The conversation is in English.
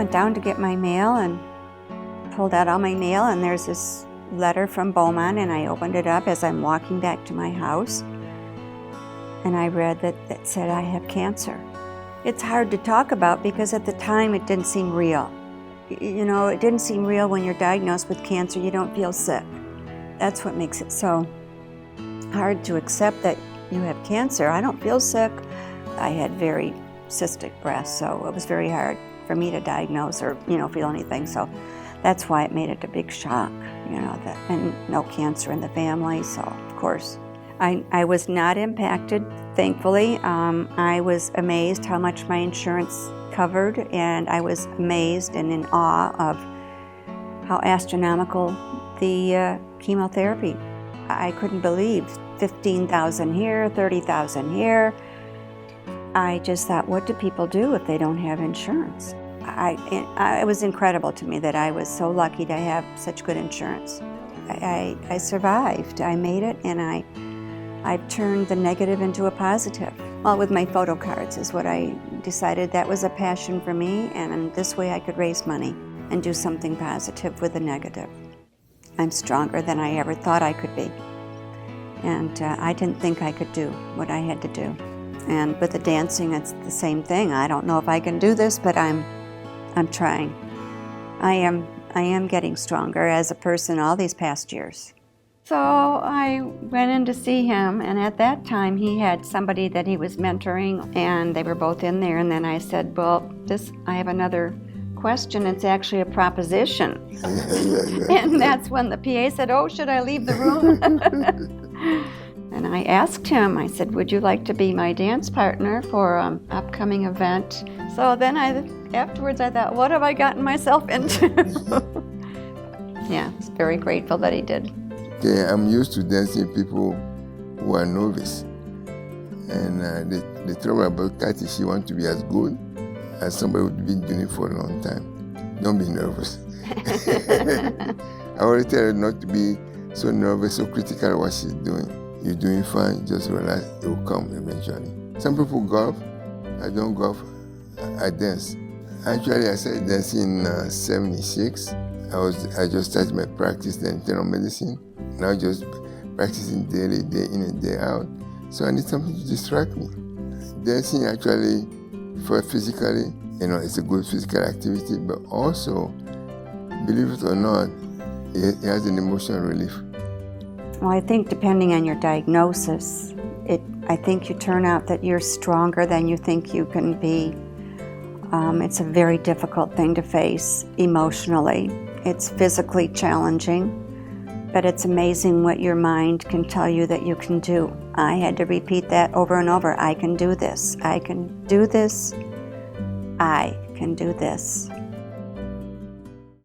went down to get my mail and pulled out all my mail, and there's this letter from Beaumont, and I opened it up as I'm walking back to my house, and I read that it said I have cancer. It's hard to talk about because at the time it didn't seem real. You know, it didn't seem real when you're diagnosed with cancer. You don't feel sick. That's what makes it so hard to accept that you have cancer. I don't feel sick. I had very cystic breast, so it was very hard for me to diagnose or, feel anything. So that's why it made it a big shock, and no cancer in the family. So, of course, I was not impacted, thankfully. I was amazed how much my insurance covered, and I was amazed and in awe of how astronomical the chemotherapy. I couldn't believe $15,000 here, $30,000 here. I just thought, what do people do if they don't have insurance? It was incredible to me that I was so lucky to have such good insurance. I survived. I made it, and I've turned the negative into a positive. Well, with my photo cards is what I decided that was a passion for me, and this way I could raise money and do something positive with the negative. I'm stronger than I ever thought I could be, and I didn't think I could do what I had to do. And with the dancing, it's the same thing. I don't know if I can do this, but I'm trying. I am getting stronger as a person all these past years. So I went in to see him, and at that time he had somebody that he was mentoring, and they were both in there. And then I said, well, I have another question. It's actually a proposition. And that's when the PA said, oh, should I leave the room? And I asked him, I said, would you like to be my dance partner for an upcoming event? So then afterwards I thought, what have I gotten myself into? Yeah, I was very grateful that he did. Okay, I'm used to dancing people who are novice. And the trouble about Kat is she wants to be as good as somebody who's been doing it for a long time. Don't be nervous. I already tell her not to be so nervous, so critical of what she's doing. You're doing fine, just relax, it will come eventually. Some people golf, I don't golf, I dance. Actually, I started dancing in 76. I just started my practice in internal medicine. Now just practicing daily, day in and day out. So I need something to distract me. Dancing actually, for physically, it's a good physical activity, but also, believe it or not, it has an emotional relief. Well, I think depending on your diagnosis, I think you turn out that you're stronger than you think you can be. It's a very difficult thing to face emotionally. It's physically challenging, but it's amazing what your mind can tell you that you can do. I had to repeat that over and over. I can do this. I can do this. I can do this.